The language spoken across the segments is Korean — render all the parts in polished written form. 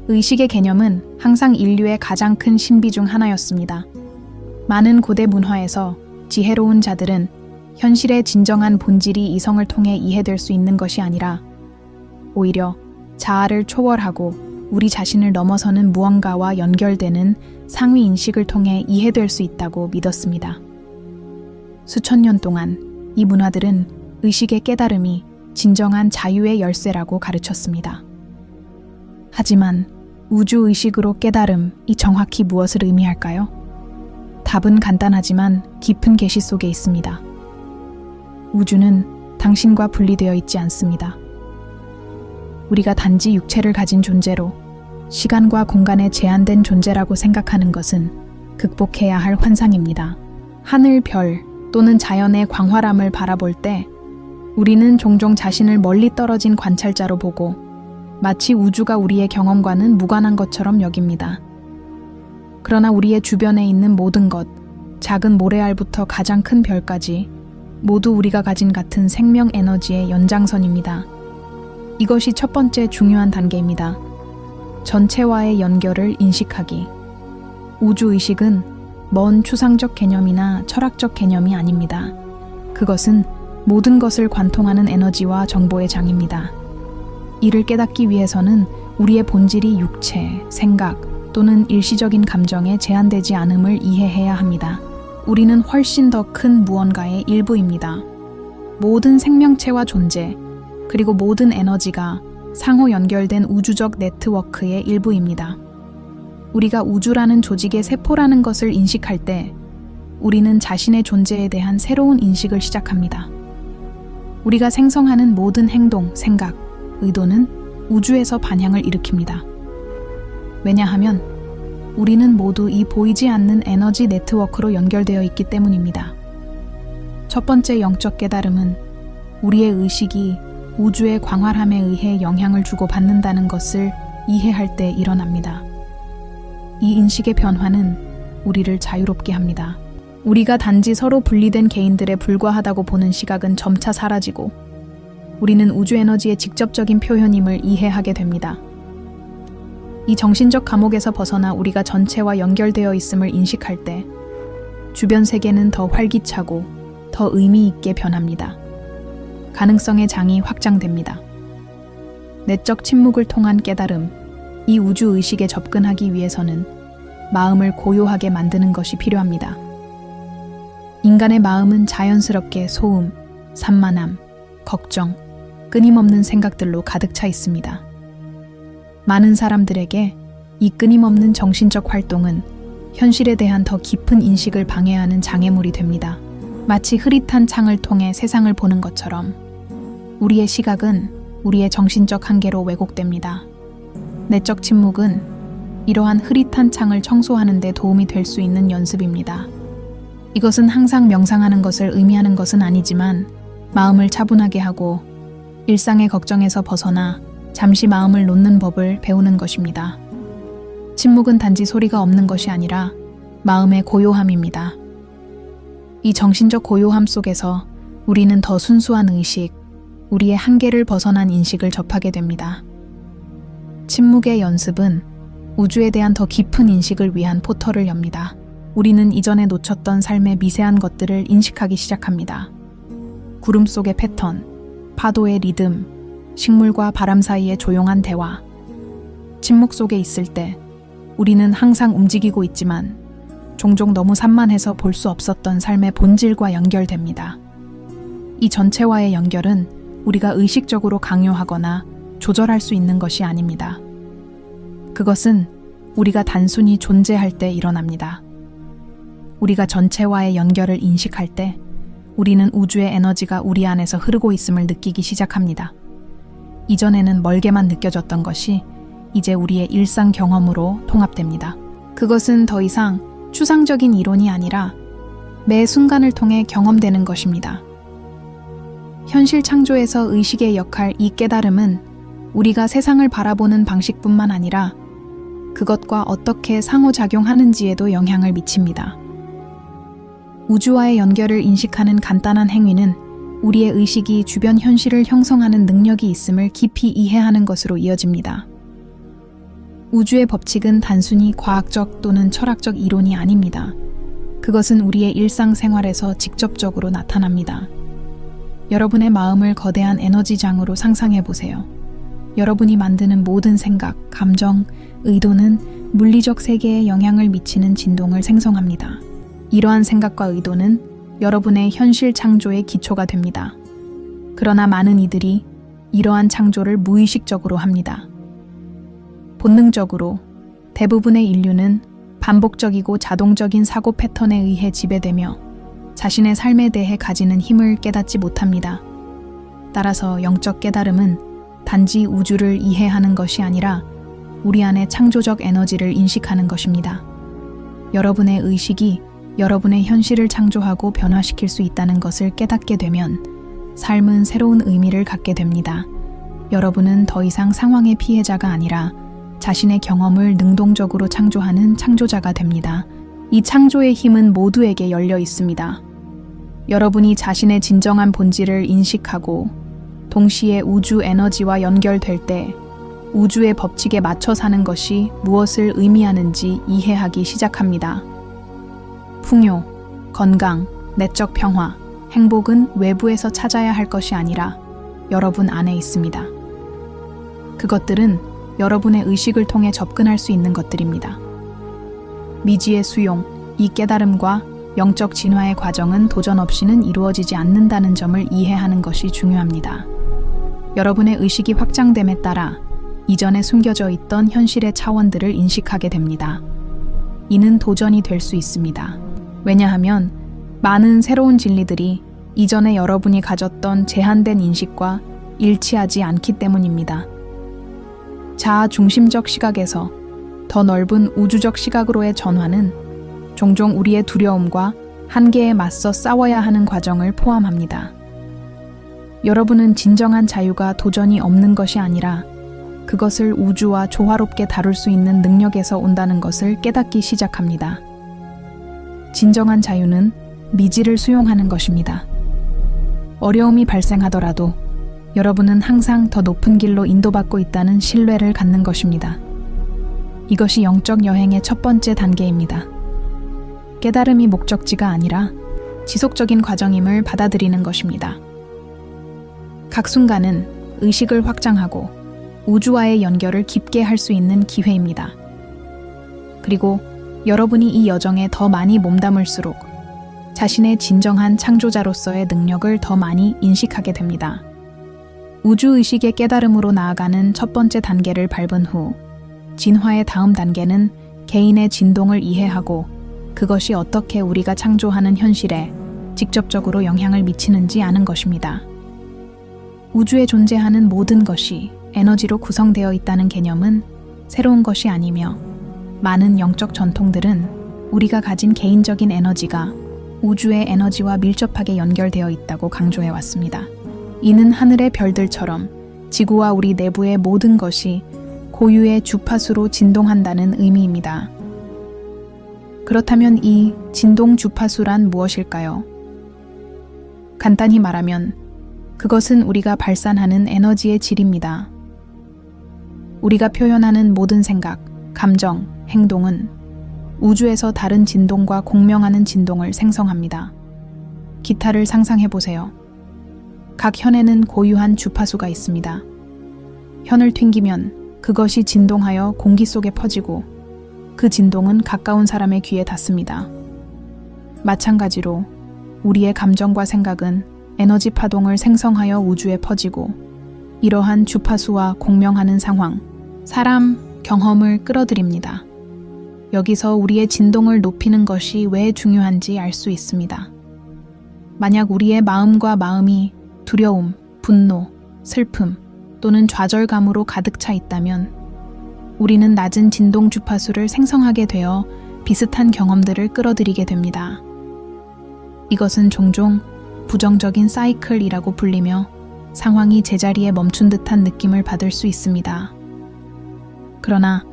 의식의 개념은 항상 인류의 가장 큰 신비 중 하나였습니다. 많은 고대 문화에서 지혜로운 자들은 현실의 진정한 본질이 이성을 통해 이해될 수 있는 것이 아니라 오히려 자아를 초월하고 우리 자신을 넘어서는 무언가와 연결되는 상위 인식을 통해 이해될 수 있다고 믿었습니다. 수천 년 동안 이 문화들은 의식의 깨달음이 진정한 자유의 열쇠라고 가르쳤습니다. 하지만 우주의식으로 깨달음이 정확히 무엇을 의미할까요? 답은 간단하지만 깊은 계시 속에 있습니다. 우주는 당신과 분리되어 있지 않습니다. 우리가 단지 육체를 가진 존재로 시간과 공간에 제한된 존재라고 생각하는 것은 극복해야 할 환상입니다. 하늘, 별 또는 자연의 광활함을 바라볼 때 우리는 종종 자신을 멀리 떨어진 관찰자로 보고 마치 우주가 우리의 경험과는 무관한 것처럼 여깁니다. 그러나 우리의 주변에 있는 모든 것, 작은 모래알부터 가장 큰 별까지 모두 우리가 가진 같은 생명 에너지의 연장선입니다. 이것이 첫 번째 중요한 단계입니다. 전체와의 연결을 인식하기. 우주의식은 먼 추상적 개념이나 철학적 개념이 아닙니다. 그것은 모든 것을 관통하는 에너지와 정보의 장입니다. 이를 깨닫기 위해서는 우리의 본질이 육체, 생각 또는 일시적인 감정에 제한되지 않음을 이해해야 합니다. 우리는 훨씬 더 큰 무언가의 일부입니다. 모든 생명체와 존재, 그리고 모든 에너지가 상호 연결된 우주적 네트워크의 일부입니다. 우리가 우주라는 조직의 세포라는 것을 인식할 때 우리는 자신의 존재에 대한 새로운 인식을 시작합니다. 우리가 생성하는 모든 행동, 생각, 의도는 우주에서 반향을 일으킵니다. 왜냐하면 우리는 모두 이 보이지 않는 에너지 네트워크로 연결되어 있기 때문입니다. 첫 번째 영적 깨달음은 우리의 의식이 우주의 광활함에 의해 영향을 주고받는다는 것을 이해할 때 일어납니다. 이 인식의 변화는 우리를 자유롭게 합니다. 우리가 단지 서로 분리된 개인들에 불과하다고 보는 시각은 점차 사라지고 우리는 우주 에너지의 직접적인 표현임을 이해하게 됩니다. 이 정신적 감옥에서 벗어나 우리가 전체와 연결되어 있음을 인식할 때 주변 세계는 더 활기차고 더 의미 있게 변합니다. 가능성의 장이 확장됩니다. 내적 침묵을 통한 깨달음, 이 우주 의식에 접근하기 위해서는 마음을 고요하게 만드는 것이 필요합니다. 인간의 마음은 자연스럽게 소음, 산만함, 걱정, 끊임없는 생각들로 가득 차 있습니다. 많은 사람들에게 이 끊임없는 정신적 활동은 현실에 대한 더 깊은 인식을 방해하는 장애물이 됩니다. 마치 흐릿한 창을 통해 세상을 보는 것처럼 우리의 시각은 우리의 정신적 한계로 왜곡됩니다. 내적 침묵은 이러한 흐릿한 창을 청소하는 데 도움이 될 수 있는 연습입니다. 이것은 항상 명상하는 것을 의미하는 것은 아니지만 마음을 차분하게 하고 일상의 걱정에서 벗어나 잠시 마음을 놓는 법을 배우는 것입니다. 침묵은 단지 소리가 없는 것이 아니라 마음의 고요함입니다. 이 정신적 고요함 속에서 우리는 더 순수한 의식, 우리의 한계를 벗어난 인식을 접하게 됩니다. 침묵의 연습은 우주에 대한 더 깊은 인식을 위한 포털을 엽니다. 우리는 이전에 놓쳤던 삶의 미세한 것들을 인식하기 시작합니다. 구름 속의 패턴, 파도의 리듬, 식물과 바람 사이의 조용한 대화. 침묵 속에 있을 때 우리는 항상 움직이고 있지만 종종 너무 산만해서 볼 수 없었던 삶의 본질과 연결됩니다. 이 전체와의 연결은 우리가 의식적으로 강요하거나 조절할 수 있는 것이 아닙니다. 그것은 우리가 단순히 존재할 때 일어납니다. 우리가 전체와의 연결을 인식할 때 우리는 우주의 에너지가 우리 안에서 흐르고 있음을 느끼기 시작합니다. 이전에는 멀게만 느껴졌던 것이 이제 우리의 일상 경험으로 통합됩니다. 그것은 더 이상 추상적인 이론이 아니라 매 순간을 통해 경험되는 것입니다. 현실 창조에서 의식의 역할, 이 깨달음은 우리가 세상을 바라보는 방식뿐만 아니라 그것과 어떻게 상호작용하는지에도 영향을 미칩니다. 우주와의 연결을 인식하는 간단한 행위는 우리의 의식이 주변 현실을 형성하는 능력이 있음을 깊이 이해하는 것으로 이어집니다. 우주의 법칙은 단순히 과학적 또는 철학적 이론이 아닙니다. 그것은 우리의 일상생활에서 직접적으로 나타납니다. 여러분의 마음을 거대한 에너지장으로 상상해 보세요. 여러분이 만드는 모든 생각, 감정, 의도는 물리적 세계에 영향을 미치는 진동을 생성합니다. 이러한 생각과 의도는 여러분의 현실 창조의 기초가 됩니다. 그러나 많은 이들이 이러한 창조를 무의식적으로 합니다. 본능적으로 대부분의 인류는 반복적이고 자동적인 사고 패턴에 의해 지배되며 자신의 삶에 대해 가지는 힘을 깨닫지 못합니다. 따라서 영적 깨달음은 단지 우주를 이해하는 것이 아니라 우리 안의 창조적 에너지를 인식하는 것입니다. 여러분의 의식이 여러분의 현실을 창조하고 변화시킬 수 있다는 것을 깨닫게 되면 삶은 새로운 의미를 갖게 됩니다. 여러분은 더 이상 상황의 피해자가 아니라 자신의 경험을 능동적으로 창조하는 창조자가 됩니다. 이 창조의 힘은 모두에게 열려 있습니다. 여러분이 자신의 진정한 본질을 인식하고 동시에 우주 에너지와 연결될 때 우주의 법칙에 맞춰 사는 것이 무엇을 의미하는지 이해하기 시작합니다. 풍요, 건강, 내적 평화, 행복은 외부에서 찾아야 할 것이 아니라 여러분 안에 있습니다. 그것들은 여러분의 의식을 통해 접근할 수 있는 것들입니다. 미지의 수용, 이 깨달음과 영적 진화의 과정은 도전 없이는 이루어지지 않는다는 점을 이해하는 것이 중요합니다. 여러분의 의식이 확장됨에 따라 이전에 숨겨져 있던 현실의 차원들을 인식하게 됩니다. 이는 도전이 될 수 있습니다. 왜냐하면 많은 새로운 진리들이 이전에 여러분이 가졌던 제한된 인식과 일치하지 않기 때문입니다. 자아 중심적 시각에서 더 넓은 우주적 시각으로의 전환은 종종 우리의 두려움과 한계에 맞서 싸워야 하는 과정을 포함합니다. 여러분은 진정한 자유가 도전이 없는 것이 아니라 그것을 우주와 조화롭게 다룰 수 있는 능력에서 온다는 것을 깨닫기 시작합니다. 진정한 자유는 미지를 수용하는 것입니다. 어려움이 발생하더라도 여러분은 항상 더 높은 길로 인도받고 있다는 신뢰를 갖는 것입니다. 이것이 영적 여행의 첫 번째 단계입니다. 깨달음이 목적지가 아니라 지속적인 과정임을 받아들이는 것입니다. 각 순간은 의식을 확장하고 우주와의 연결을 깊게 할 수 있는 기회입니다. 그리고 여러분이 이 여정에 더 많이 몸담을수록 자신의 진정한 창조자로서의 능력을 더 많이 인식하게 됩니다. 우주의식의 깨달음으로 나아가는 첫 번째 단계를 밟은 후 진화의 다음 단계는 개인의 진동을 이해하고 그것이 어떻게 우리가 창조하는 현실에 직접적으로 영향을 미치는지 아는 것입니다. 우주에 존재하는 모든 것이 에너지로 구성되어 있다는 개념은 새로운 것이 아니며 많은 영적 전통들은 우리가 가진 개인적인 에너지가 우주의 에너지와 밀접하게 연결되어 있다고 강조해 왔습니다. 이는 하늘의 별들처럼 지구와 우리 내부의 모든 것이 고유의 주파수로 진동한다는 의미입니다. 그렇다면 이 진동 주파수란 무엇일까요? 간단히 말하면 그것은 우리가 발산하는 에너지의 질입니다. 우리가 표현하는 모든 생각, 감정, 행동은 우주에서 다른 진동과 공명하는 진동을 생성합니다. 기타를 상상해 보세요. 각 현에는 고유한 주파수가 있습니다. 현을 튕기면 그것이 진동하여 공기 속에 퍼지고 그 진동은 가까운 사람의 귀에 닿습니다. 마찬가지로 우리의 감정과 생각은 에너지 파동을 생성하여 우주에 퍼지고 이러한 주파수와 공명하는 상황, 사람, 경험을 끌어들입니다. 여기서 우리의 진동을 높이는 것이 왜 중요한지 알 수 있습니다. 만약 우리의 마음과 마음이 두려움, 분노, 슬픔 또는 좌절감으로 가득 차 있다면 우리는 낮은 진동 주파수를 생성하게 되어 비슷한 경험들을 끌어들이게 됩니다. 이것은 종종 부정적인 사이클이라고 불리며 상황이 제자리에 멈춘 듯한 느낌을 받을 수 있습니다. 그러나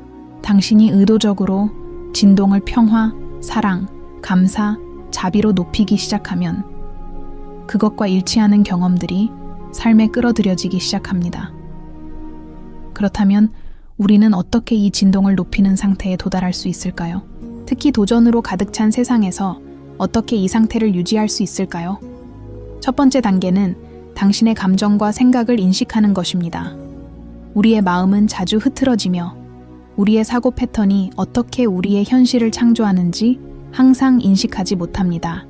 당신이 의도적으로 진동을 평화, 사랑, 감사, 자비로 높이기 시작하면 그것과 일치하는 경험들이 삶에 끌어들여지기 시작합니다. 그렇다면 우리는 어떻게 이 진동을 높이는 상태에 도달할 수 있을까요? 특히 도전으로 가득 찬 세상에서 어떻게 이 상태를 유지할 수 있을까요? 첫 번째 단계는 당신의 감정과 생각을 인식하는 것입니다. 우리의 마음은 자주 흐트러지며 우리의 사고 패턴이 어떻게 우리의 현실을 창조하는지 항상 인식하지 못합니다.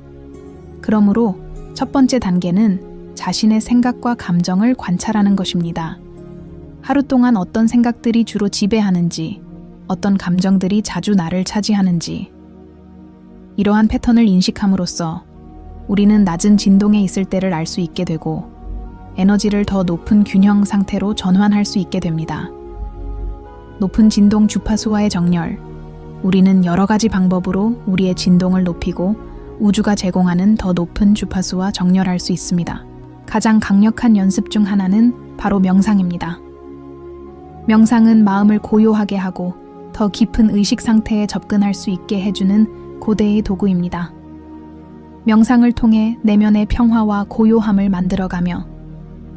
그러므로 첫 번째 단계는 자신의 생각과 감정을 관찰하는 것입니다. 하루 동안 어떤 생각들이 주로 지배하는지, 어떤 감정들이 자주 나를 차지하는지. 이러한 패턴을 인식함으로써 우리는 낮은 진동에 있을 때를 알 수 있게 되고 에너지를 더 높은 균형 상태로 전환할 수 있게 됩니다. 높은 진동 주파수와의 정렬. 우리는 여러 가지 방법으로 우리의 진동을 높이고 우주가 제공하는 더 높은 주파수와 정렬할 수 있습니다. 가장 강력한 연습 중 하나는 바로 명상입니다. 명상은 마음을 고요하게 하고 더 깊은 의식 상태에 접근할 수 있게 해주는 고대의 도구입니다. 명상을 통해 내면의 평화와 고요함을 만들어가며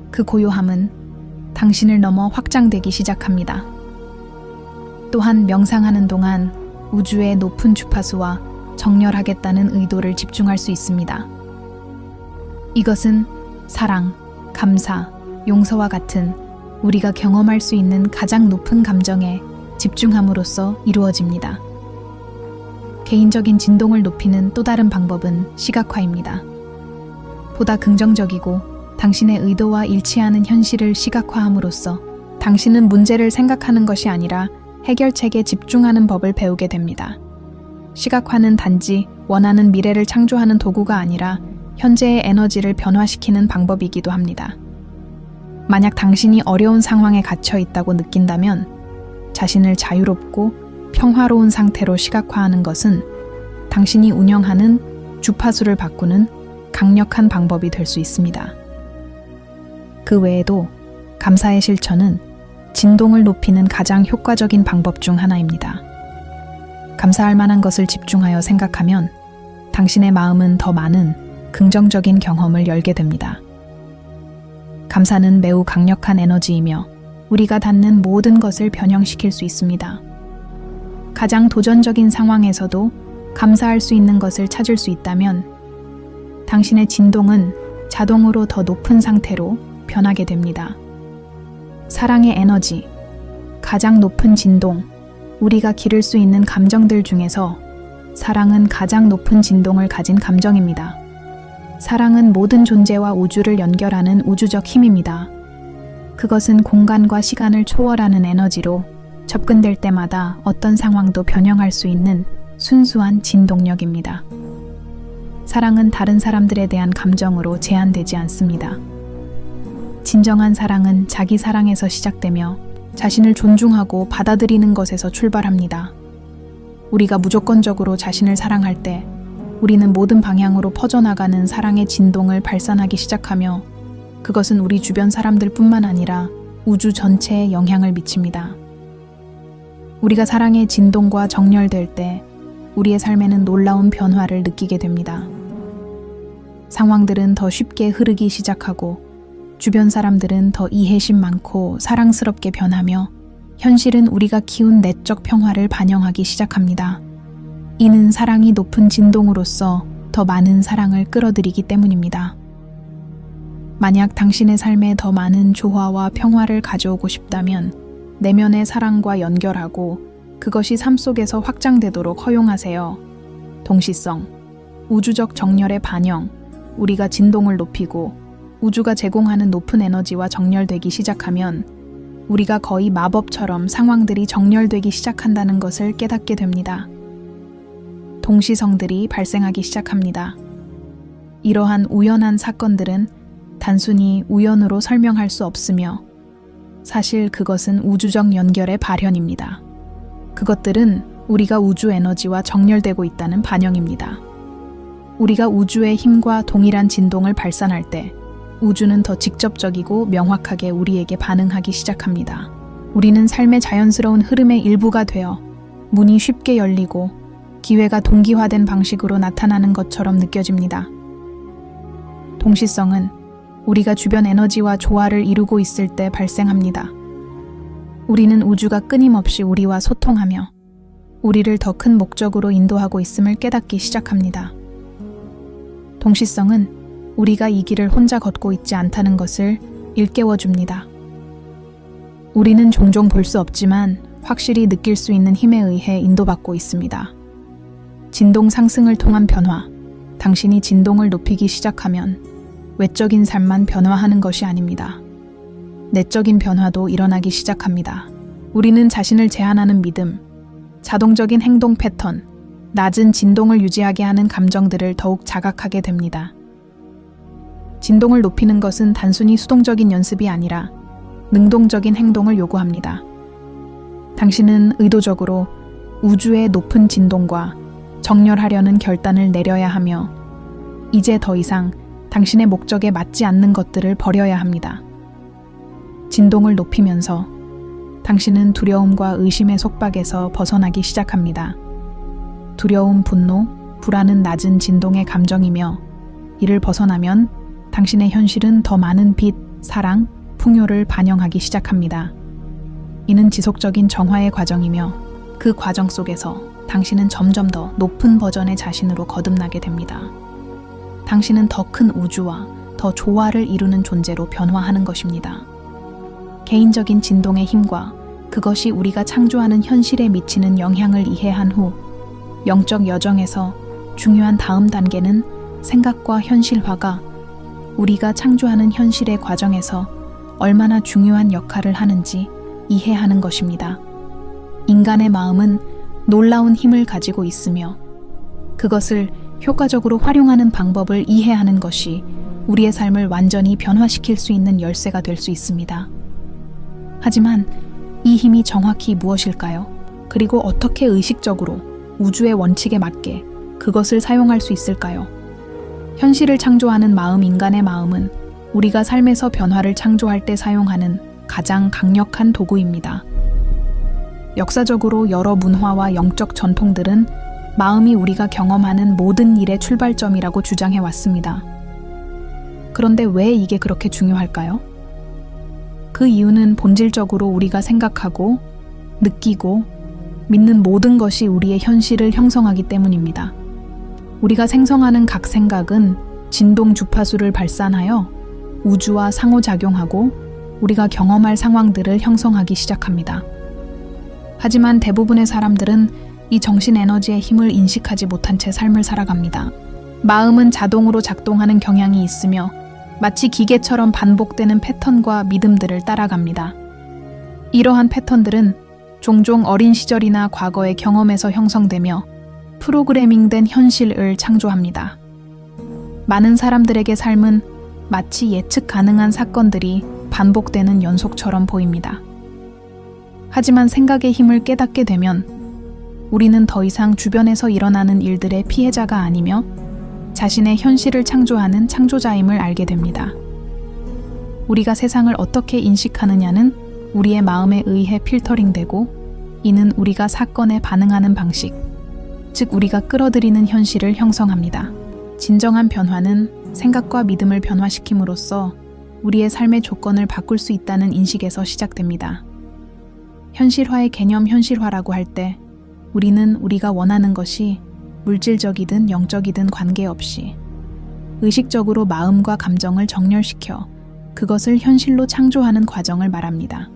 그 고요함은 당신을 넘어 확장되기 시작합니다. 또한 명상하는 동안 우주의 높은 주파수와 정렬하겠다는 의도를 집중할 수 있습니다. 이것은 사랑, 감사, 용서와 같은 우리가 경험할 수 있는 가장 높은 감정에 집중함으로써 이루어집니다. 개인적인 진동을 높이는 또 다른 방법은 시각화입니다. 보다 긍정적이고 당신의 의도와 일치하는 현실을 시각화함으로써 당신은 문제를 생각하는 것이 아니라 해결책에 집중하는 법을 배우게 됩니다. 시각화는 단지 원하는 미래를 창조하는 도구가 아니라 현재의 에너지를 변화시키는 방법이기도 합니다. 만약 당신이 어려운 상황에 갇혀 있다고 느낀다면 자신을 자유롭고 평화로운 상태로 시각화하는 것은 당신이 운영하는 주파수를 바꾸는 강력한 방법이 될 수 있습니다. 그 외에도 감사의 실천은 진동을 높이는 가장 효과적인 방법 중 하나입니다. 감사할 만한 것을 집중하여 생각하면 당신의 마음은 더 많은 긍정적인 경험을 열게 됩니다. 감사는 매우 강력한 에너지이며 우리가 닿는 모든 것을 변형시킬 수 있습니다. 가장 도전적인 상황에서도 감사할 수 있는 것을 찾을 수 있다면 당신의 진동은 자동으로 더 높은 상태로 변하게 됩니다. 사랑의 에너지, 가장 높은 진동, 우리가 기를 수 있는 감정들 중에서 사랑은 가장 높은 진동을 가진 감정입니다. 사랑은 모든 존재와 우주를 연결하는 우주적 힘입니다. 그것은 공간과 시간을 초월하는 에너지로 접근될 때마다 어떤 상황도 변형할 수 있는 순수한 진동력입니다. 사랑은 다른 사람들에 대한 감정으로 제한되지 않습니다. 진정한 사랑은 자기 사랑에서 시작되며 자신을 존중하고 받아들이는 것에서 출발합니다. 우리가 무조건적으로 자신을 사랑할 때 우리는 모든 방향으로 퍼져나가는 사랑의 진동을 발산하기 시작하며 그것은 우리 주변 사람들뿐만 아니라 우주 전체에 영향을 미칩니다. 우리가 사랑의 진동과 정렬될 때 우리의 삶에는 놀라운 변화를 느끼게 됩니다. 상황들은 더 쉽게 흐르기 시작하고 주변 사람들은 더 이해심 많고 사랑스럽게 변하며 현실은 우리가 키운 내적 평화를 반영하기 시작합니다. 이는 사랑이 높은 진동으로서 더 많은 사랑을 끌어들이기 때문입니다. 만약 당신의 삶에 더 많은 조화와 평화를 가져오고 싶다면 내면의 사랑과 연결하고 그것이 삶 속에서 확장되도록 허용하세요. 동시성, 우주적 정렬의 반영, 우리가 진동을 높이고 우주가 제공하는 높은 에너지와 정렬되기 시작하면 우리가 거의 마법처럼 상황들이 정렬되기 시작한다는 것을 깨닫게 됩니다. 동시성들이 발생하기 시작합니다. 이러한 우연한 사건들은 단순히 우연으로 설명할 수 없으며 사실 그것은 우주적 연결의 발현입니다. 그것들은 우리가 우주 에너지와 정렬되고 있다는 반영입니다. 우리가 우주의 힘과 동일한 진동을 발산할 때 우주는 더 직접적이고 명확하게 우리에게 반응하기 시작합니다. 우리는 삶의 자연스러운 흐름의 일부가 되어 문이 쉽게 열리고 기회가 동기화된 방식으로 나타나는 것처럼 느껴집니다. 동시성은 우리가 주변 에너지와 조화를 이루고 있을 때 발생합니다. 우리는 우주가 끊임없이 우리와 소통하며 우리를 더 큰 목적으로 인도하고 있음을 깨닫기 시작합니다. 동시성은 우리가 이 길을 혼자 걷고 있지 않다는 것을 일깨워줍니다. 우리는 종종 볼 수 없지만 확실히 느낄 수 있는 힘에 의해 인도받고 있습니다. 진동 상승을 통한 변화, 당신이 진동을 높이기 시작하면 외적인 삶만 변화하는 것이 아닙니다. 내적인 변화도 일어나기 시작합니다. 우리는 자신을 제한하는 믿음, 자동적인 행동 패턴, 낮은 진동을 유지하게 하는 감정들을 더욱 자각하게 됩니다. 진동을 높이는 것은 단순히 수동적인 연습이 아니라 능동적인 행동을 요구합니다. 당신은 의도적으로 우주의 높은 진동과 정렬하려는 결단을 내려야 하며 이제 더 이상 당신의 목적에 맞지 않는 것들을 버려야 합니다. 진동을 높이면서 당신은 두려움과 의심의 속박에서 벗어나기 시작합니다. 두려움, 분노, 불안은 낮은 진동의 감정이며 이를 벗어나면 당신의 현실은 더 많은 빛, 사랑, 풍요를 반영하기 시작합니다. 이는 지속적인 정화의 과정이며 그 과정 속에서 당신은 점점 더 높은 버전의 자신으로 거듭나게 됩니다. 당신은 더 큰 우주와 더 조화를 이루는 존재로 변화하는 것입니다. 개인적인 진동의 힘과 그것이 우리가 창조하는 현실에 미치는 영향을 이해한 후 영적 여정에서 중요한 다음 단계는 생각과 현실화가 우리가 창조하는 현실의 과정에서 얼마나 중요한 역할을 하는지 이해하는 것입니다. 인간의 마음은 놀라운 힘을 가지고 있으며 그것을 효과적으로 활용하는 방법을 이해하는 것이 우리의 삶을 완전히 변화시킬 수 있는 열쇠가 될 수 있습니다. 하지만 이 힘이 정확히 무엇일까요? 그리고 어떻게 의식적으로 우주의 원칙에 맞게 그것을 사용할 수 있을까요? 현실을 창조하는 마음, 인간의 마음은 우리가 삶에서 변화를 창조할 때 사용하는 가장 강력한 도구입니다. 역사적으로 여러 문화와 영적 전통들은 마음이 우리가 경험하는 모든 일의 출발점이라고 주장해 왔습니다. 그런데 왜 이게 그렇게 중요할까요? 그 이유는 본질적으로 우리가 생각하고 느끼고 믿는 모든 것이 우리의 현실을 형성하기 때문입니다. 우리가 생성하는 각 생각은 진동 주파수를 발산하여 우주와 상호작용하고 우리가 경험할 상황들을 형성하기 시작합니다. 하지만 대부분의 사람들은 이 정신 에너지의 힘을 인식하지 못한 채 삶을 살아갑니다. 마음은 자동으로 작동하는 경향이 있으며 마치 기계처럼 반복되는 패턴과 믿음들을 따라갑니다. 이러한 패턴들은 종종 어린 시절이나 과거의 경험에서 형성되며 프로그래밍된 현실을 창조합니다. 많은 사람들에게 삶은 마치 예측 가능한 사건들이 반복되는 연속처럼 보입니다. 하지만 생각의 힘을 깨닫게 되면 우리는 더 이상 주변에서 일어나는 일들의 피해자가 아니며 자신의 현실을 창조하는 창조자임을 알게 됩니다. 우리가 세상을 어떻게 인식하느냐는 우리의 마음에 의해 필터링되고 이는 우리가 사건에 반응하는 방식, 즉 우리가 끌어들이는 현실을 형성합니다. 진정한 변화는 생각과 믿음을 변화시킴으로써 우리의 삶의 조건을 바꿀 수 있다는 인식에서 시작됩니다. 현실화의 개념 현실화라고 할 때 우리는 우리가 원하는 것이 물질적이든 영적이든 관계없이 의식적으로 마음과 감정을 정렬시켜 그것을 현실로 창조하는 과정을 말합니다.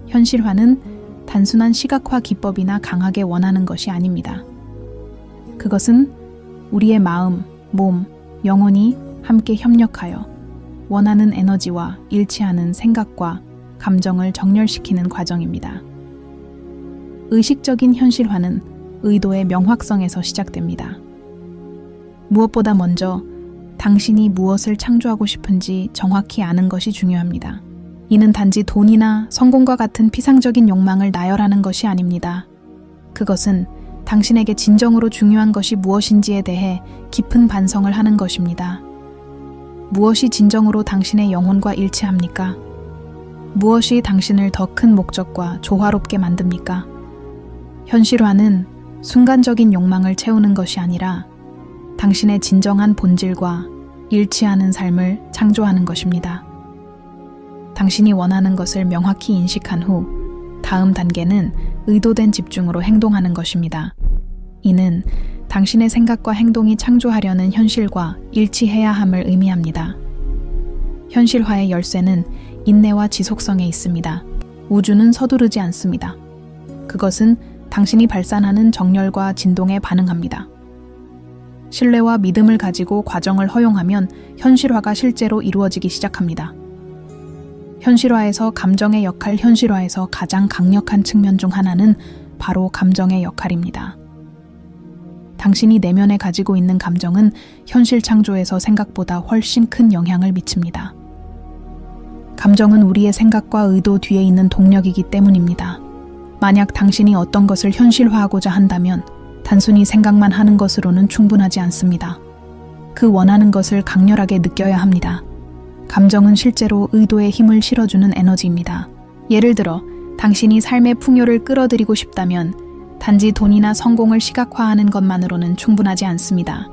현실화는 단순한 시각화 기법이나 강하게 원하는 것이 아닙니다. 그것은 우리의 마음, 몸, 영혼이 함께 협력하여 원하는 에너지와 일치하는 생각과 감정을 정렬시키는 과정입니다. 의식적인 현실화는 의도의 명확성에서 시작됩니다. 무엇보다 먼저 당신이 무엇을 창조하고 싶은지 정확히 아는 것이 중요합니다. 이는 단지 돈이나 성공과 같은 피상적인 욕망을 나열하는 것이 아닙니다. 그것은 당신에게 진정으로 중요한 것이 무엇인지에 대해 깊은 반성을 하는 것입니다. 무엇이 진정으로 당신의 영혼과 일치합니까? 무엇이 당신을 더 큰 목적과 조화롭게 만듭니까? 현실화는 순간적인 욕망을 채우는 것이 아니라 당신의 진정한 본질과 일치하는 삶을 창조하는 것입니다. 당신이 원하는 것을 명확히 인식한 후 다음 단계는 의도된 집중으로 행동하는 것입니다. 이는 당신의 생각과 행동이 창조하려는 현실과 일치해야 함을 의미합니다. 현실화의 열쇠는 인내와 지속성에 있습니다. 우주는 서두르지 않습니다. 그것은 당신이 발산하는 정열과 진동에 반응합니다. 신뢰와 믿음을 가지고 과정을 허용하면 현실화가 실제로 이루어지기 시작합니다. 현실화에서 감정의 역할, 현실화에서 가장 강력한 측면 중 하나는 바로 감정의 역할입니다. 당신이 내면에 가지고 있는 감정은 현실 창조에서 생각보다 훨씬 큰 영향을 미칩니다. 감정은 우리의 생각과 의도 뒤에 있는 동력이기 때문입니다. 만약 당신이 어떤 것을 현실화하고자 한다면 단순히 생각만 하는 것으로는 충분하지 않습니다. 그 원하는 것을 강렬하게 느껴야 합니다. 감정은 실제로 의도에 힘을 실어주는 에너지입니다. 예를 들어, 당신이 삶의 풍요를 끌어들이고 싶다면 단지 돈이나 성공을 시각화하는 것만으로는 충분하지 않습니다.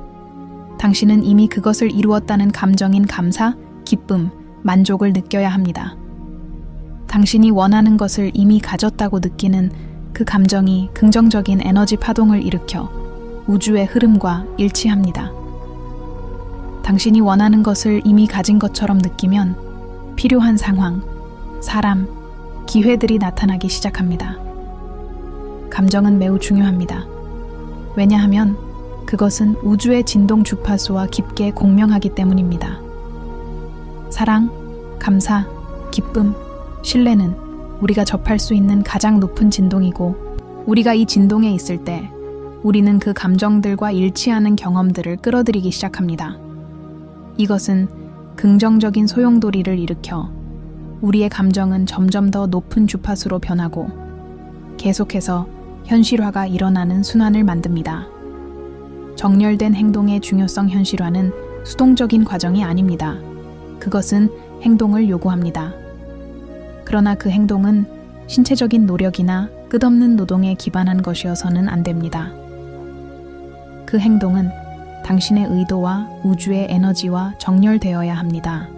당신은 이미 그것을 이루었다는 감정인 감사, 기쁨, 만족을 느껴야 합니다. 당신이 원하는 것을 이미 가졌다고 느끼는 그 감정이 긍정적인 에너지 파동을 일으켜 우주의 흐름과 일치합니다. 당신이 원하는 것을 이미 가진 것처럼 느끼면 필요한 상황, 사람, 기회들이 나타나기 시작합니다. 감정은 매우 중요합니다. 왜냐하면 그것은 우주의 진동 주파수와 깊게 공명하기 때문입니다. 사랑, 감사, 기쁨, 신뢰는 우리가 접할 수 있는 가장 높은 진동이고, 우리가 이 진동에 있을 때 우리는 그 감정들과 일치하는 경험들을 끌어들이기 시작합니다. 이것은 긍정적인 소용돌이를 일으켜 우리의 감정은 점점 더 높은 주파수로 변하고 계속해서 현실화가 일어나는 순환을 만듭니다. 정렬된 행동의 중요성, 현실화는 수동적인 과정이 아닙니다. 그것은 행동을 요구합니다. 그러나 그 행동은 신체적인 노력이나 끝없는 노동에 기반한 것이어서는 안 됩니다. 그 행동은 당신의 의도와 우주의 에너지와 정렬되어야 합니다.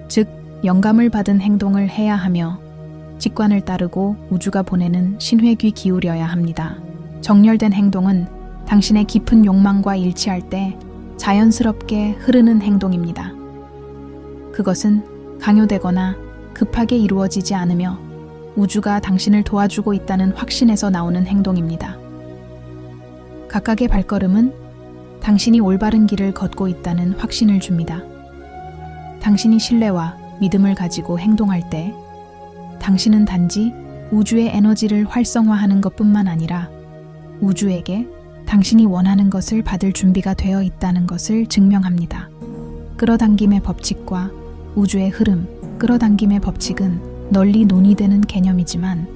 즉, 영감을 받은 행동을 해야 하며 직관을 따르고 우주가 보내는 신회귀 기울여야 합니다. 정렬된 행동은 당신의 깊은 욕망과 일치할 때 자연스럽게 흐르는 행동입니다. 그것은 강요되거나 급하게 이루어지지 않으며 우주가 당신을 도와주고 있다는 확신에서 나오는 행동입니다. 각각의 발걸음은 당신이 올바른 길을 걷고 있다는 확신을 줍니다. 당신이 신뢰와 믿음을 가지고 행동할 때 당신은 단지 우주의 에너지를 활성화하는 것뿐만 아니라 우주에게 당신이 원하는 것을 받을 준비가 되어 있다는 것을 증명합니다. 끌어당김의 법칙과 우주의 흐름, 끌어당김의 법칙은 널리 논의되는 개념이지만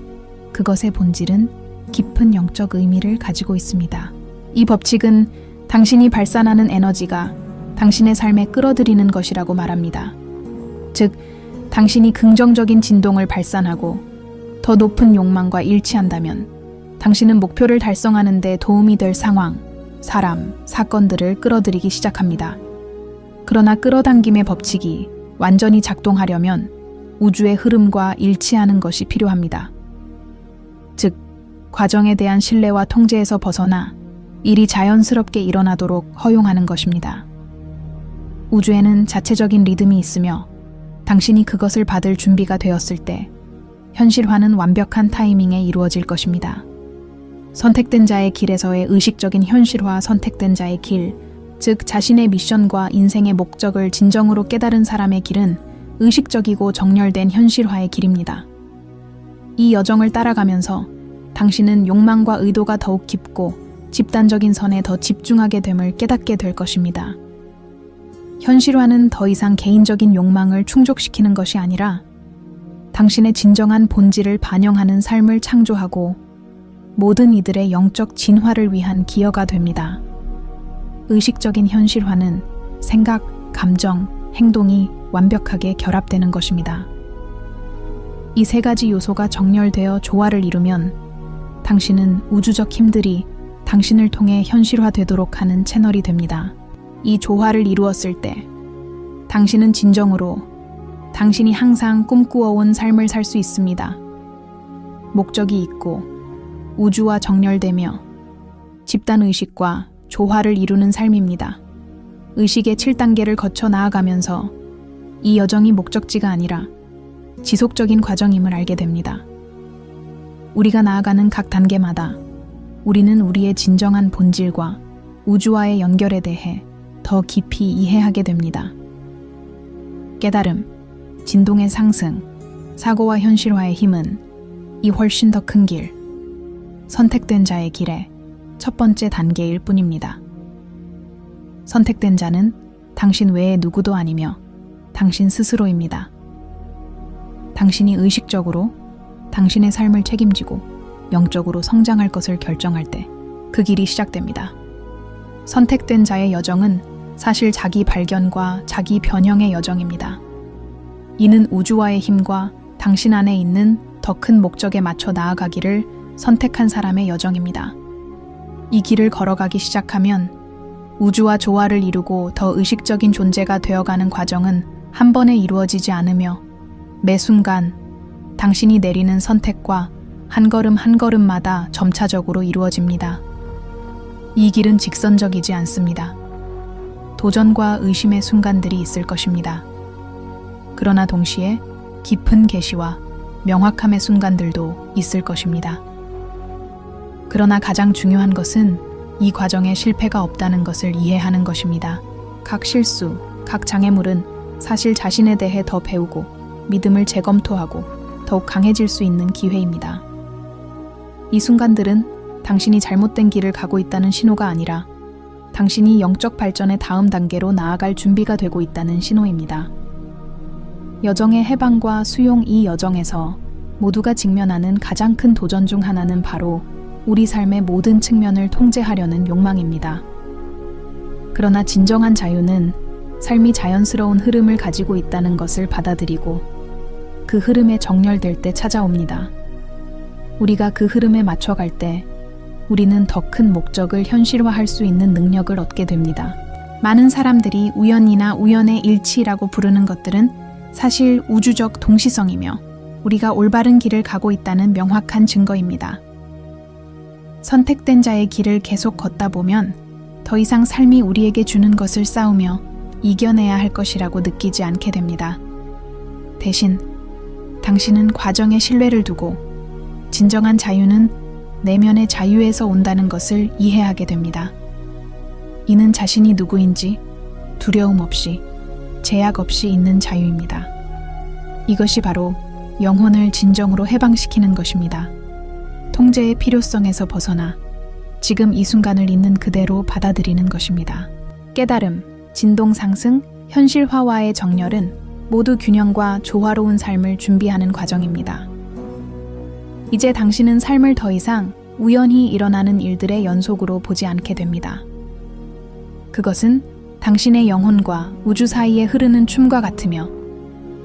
그것의 본질은 깊은 영적 의미를 가지고 있습니다. 이 법칙은 당신이 발산하는 에너지가 당신의 삶에 끌어들이는 것이라고 말합니다. 즉, 당신이 긍정적인 진동을 발산하고 더 높은 욕망과 일치한다면 당신은 목표를 달성하는 데 도움이 될 상황, 사람, 사건들을 끌어들이기 시작합니다. 그러나 끌어당김의 법칙이 완전히 작동하려면 우주의 흐름과 일치하는 것이 필요합니다. 즉, 과정에 대한 신뢰와 통제에서 벗어나 일이 자연스럽게 일어나도록 허용하는 것입니다. 우주에는 자체적인 리듬이 있으며 당신이 그것을 받을 준비가 되었을 때 현실화는 완벽한 타이밍에 이루어질 것입니다. 선택된 자의 길에서의 의식적인 현실화, 선택된 자의 길, 즉 자신의 미션과 인생의 목적을 진정으로 깨달은 사람의 길은 의식적이고 정렬된 현실화의 길입니다. 이 여정을 따라가면서 당신은 욕망과 의도가 더욱 깊고 집단적인 선에 더 집중하게 됨을 깨닫게 될 것입니다. 현실화는 더 이상 개인적인 욕망을 충족시키는 것이 아니라 당신의 진정한 본질을 반영하는 삶을 창조하고 모든 이들의 영적 진화를 위한 기여가 됩니다. 의식적인 현실화는 생각, 감정, 행동이 완벽하게 결합되는 것입니다. 이 세 가지 요소가 정렬되어 조화를 이루면 당신은 우주적 힘들이 당신을 통해 현실화되도록 하는 채널이 됩니다. 이 조화를 이루었을 때 당신은 진정으로 당신이 항상 꿈꾸어온 삶을 살 수 있습니다. 목적이 있고 우주와 정렬되며 집단의식과 조화를 이루는 삶입니다. 의식의 7단계를 거쳐 나아가면서 이 여정이 목적지가 아니라 지속적인 과정임을 알게 됩니다. 우리가 나아가는 각 단계마다 우리는 우리의 진정한 본질과 우주와의 연결에 대해 더 깊이 이해하게 됩니다. 깨달음, 진동의 상승, 사고와 현실화의 힘은 이 훨씬 더 큰 길, 선택된 자의 길의 첫 번째 단계일 뿐입니다. 선택된 자는 당신 외에 누구도 아니며 당신 스스로입니다. 당신이 의식적으로 당신의 삶을 책임지고 영적으로 성장할 것을 결정할 때 그 길이 시작됩니다. 선택된 자의 여정은 사실 자기 발견과 자기 변형의 여정입니다. 이는 우주와의 힘과 당신 안에 있는 더 큰 목적에 맞춰 나아가기를 선택한 사람의 여정입니다. 이 길을 걸어가기 시작하면 우주와 조화를 이루고 더 의식적인 존재가 되어가는 과정은 한 번에 이루어지지 않으며 매 순간 당신이 내리는 선택과 한 걸음 한 걸음마다 점차적으로 이루어집니다. 이 길은 직선적이지 않습니다. 도전과 의심의 순간들이 있을 것입니다. 그러나 동시에 깊은 계시와 명확함의 순간들도 있을 것입니다. 그러나 가장 중요한 것은 이 과정에 실패가 없다는 것을 이해하는 것입니다. 각 실수, 각 장애물은 사실 자신에 대해 더 배우고 믿음을 재검토하고 더욱 강해질 수 있는 기회입니다. 이 순간들은 당신이 잘못된 길을 가고 있다는 신호가 아니라 당신이 영적 발전의 다음 단계로 나아갈 준비가 되고 있다는 신호입니다. 여정의 해방과 수용, 이 여정에서 모두가 직면하는 가장 큰 도전 중 하나는 바로 우리 삶의 모든 측면을 통제하려는 욕망입니다. 그러나 진정한 자유는 삶이 자연스러운 흐름을 가지고 있다는 것을 받아들이고 그 흐름에 정렬될 때 찾아옵니다. 우리가 그 흐름에 맞춰갈 때 우리는 더 큰 목적을 현실화할 수 있는 능력을 얻게 됩니다. 많은 사람들이 우연이나 우연의 일치라고 부르는 것들은 사실 우주적 동시성이며 우리가 올바른 길을 가고 있다는 명확한 증거입니다. 선택된 자의 길을 계속 걷다 보면 더 이상 삶이 우리에게 주는 것을 싸우며 이겨내야 할 것이라고 느끼지 않게 됩니다. 대신 당신은 과정에 신뢰를 두고 진정한 자유는 내면의 자유에서 온다는 것을 이해하게 됩니다. 이는 자신이 누구인지 두려움 없이 제약 없이 있는 자유입니다. 이것이 바로 영혼을 진정으로 해방시키는 것입니다. 통제의 필요성에서 벗어나 지금 이 순간을 있는 그대로 받아들이는 것입니다. 깨달음, 진동 상승, 현실화와의 정렬은 모두 균형과 조화로운 삶을 준비하는 과정입니다. 이제 당신은 삶을 더 이상 우연히 일어나는 일들의 연속으로 보지 않게 됩니다. 그것은 당신의 영혼과 우주 사이에 흐르는 춤과 같으며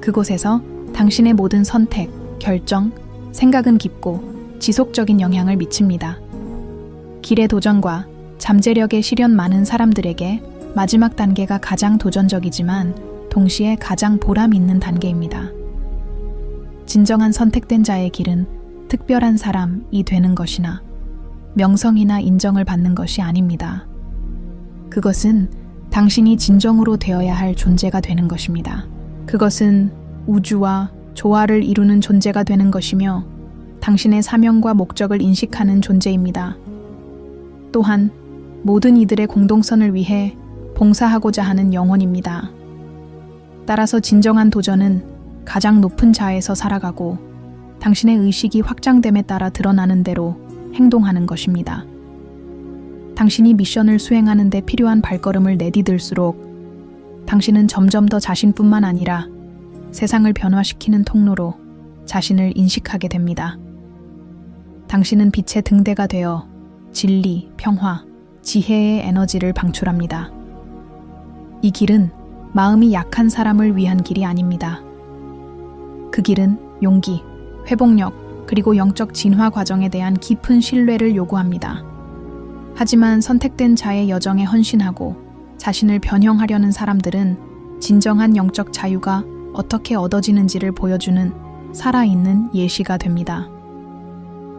그곳에서 당신의 모든 선택, 결정, 생각은 깊고 지속적인 영향을 미칩니다. 길의 도전과 잠재력에 시련 많은 사람들에게 마지막 단계가 가장 도전적이지만 동시에 가장 보람 있는 단계입니다. 진정한 선택된 자의 길은 특별한 사람이 되는 것이나 명성이나 인정을 받는 것이 아닙니다. 그것은 당신이 진정으로 되어야 할 존재가 되는 것입니다. 그것은 우주와 조화를 이루는 존재가 되는 것이며 당신의 사명과 목적을 인식하는 존재입니다. 또한 모든 이들의 공동선을 위해 봉사하고자 하는 영혼입니다. 따라서 진정한 도전은 가장 높은 자에서 살아가고 당신의 의식이 확장됨에 따라 드러나는 대로 행동하는 것입니다. 당신이 미션을 수행하는 데 필요한 발걸음을 내디딜수록 당신은 점점 더 자신뿐만 아니라 세상을 변화시키는 통로로 자신을 인식하게 됩니다. 당신은 빛의 등대가 되어 진리, 평화, 지혜의 에너지를 방출합니다. 이 길은 마음이 약한 사람을 위한 길이 아닙니다. 그 길은 용기, 회복력, 그리고 영적 진화 과정에 대한 깊은 신뢰를 요구합니다. 하지만 선택된 자의 여정에 헌신하고 자신을 변형하려는 사람들은 진정한 영적 자유가 어떻게 얻어지는지를 보여주는 살아있는 예시가 됩니다.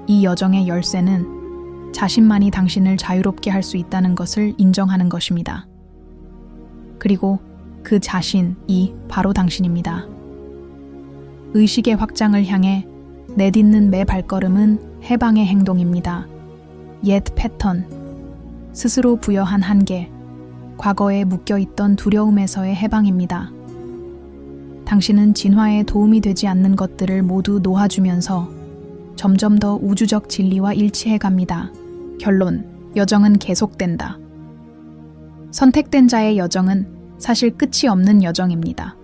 이 여정의 열쇠는 자신만이 당신을 자유롭게 할 수 있다는 것을 인정하는 것입니다. 그리고 그 자신이 바로 당신입니다. 의식의 확장을 향해 내딛는 매 발걸음은 해방의 행동입니다. 옛 패턴, 스스로 부여한 한계, 과거에 묶여있던 두려움에서의 해방입니다. 당신은 진화에 도움이 되지 않는 것들을 모두 놓아주면서 점점 더 우주적 진리와 일치해 갑니다. 결론, 여정은 계속된다. 선택된 자의 여정은 사실 끝이 없는 여정입니다.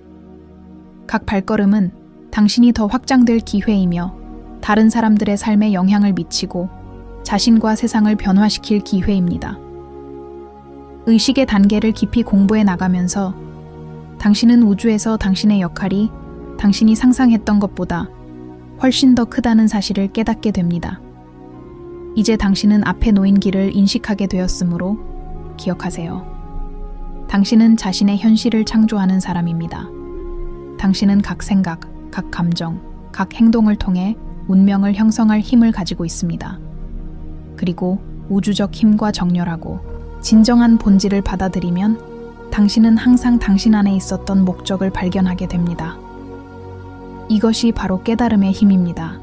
각 발걸음은 당신이 더 확장될 기회이며 다른 사람들의 삶에 영향을 미치고 자신과 세상을 변화시킬 기회입니다. 의식의 단계를 깊이 공부해 나가면서 당신은 우주에서 당신의 역할이 당신이 상상했던 것보다 훨씬 더 크다는 사실을 깨닫게 됩니다. 이제 당신은 앞에 놓인 길을 인식하게 되었으므로 기억하세요. 당신은 자신의 현실을 창조하는 사람입니다. 당신은 각 생각, 각 감정, 각 행동을 통해 운명을 형성할 힘을 가지고 있습니다. 그리고 우주적 힘과 정렬하고 진정한 본질을 받아들이면 당신은 항상 당신 안에 있었던 목적을 발견하게 됩니다. 이것이 바로 깨달음의 힘입니다.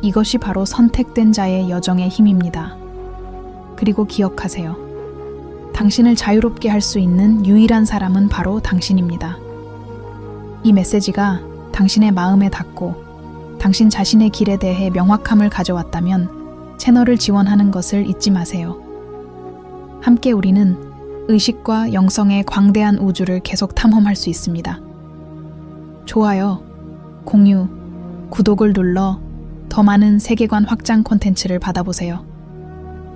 이것이 바로 선택된 자의 여정의 힘입니다. 그리고 기억하세요. 당신을 자유롭게 할 수 있는 유일한 사람은 바로 당신입니다. 이 메시지가 당신의 마음에 닿고 당신 자신의 길에 대해 명확함을 가져왔다면 채널을 지원하는 것을 잊지 마세요. 함께 우리는 의식과 영성의 광대한 우주를 계속 탐험할 수 있습니다. 좋아요, 공유, 구독을 눌러 더 많은 세계관 확장 콘텐츠를 받아보세요.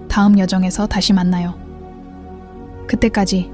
다음 여정에서 다시 만나요. 그때까지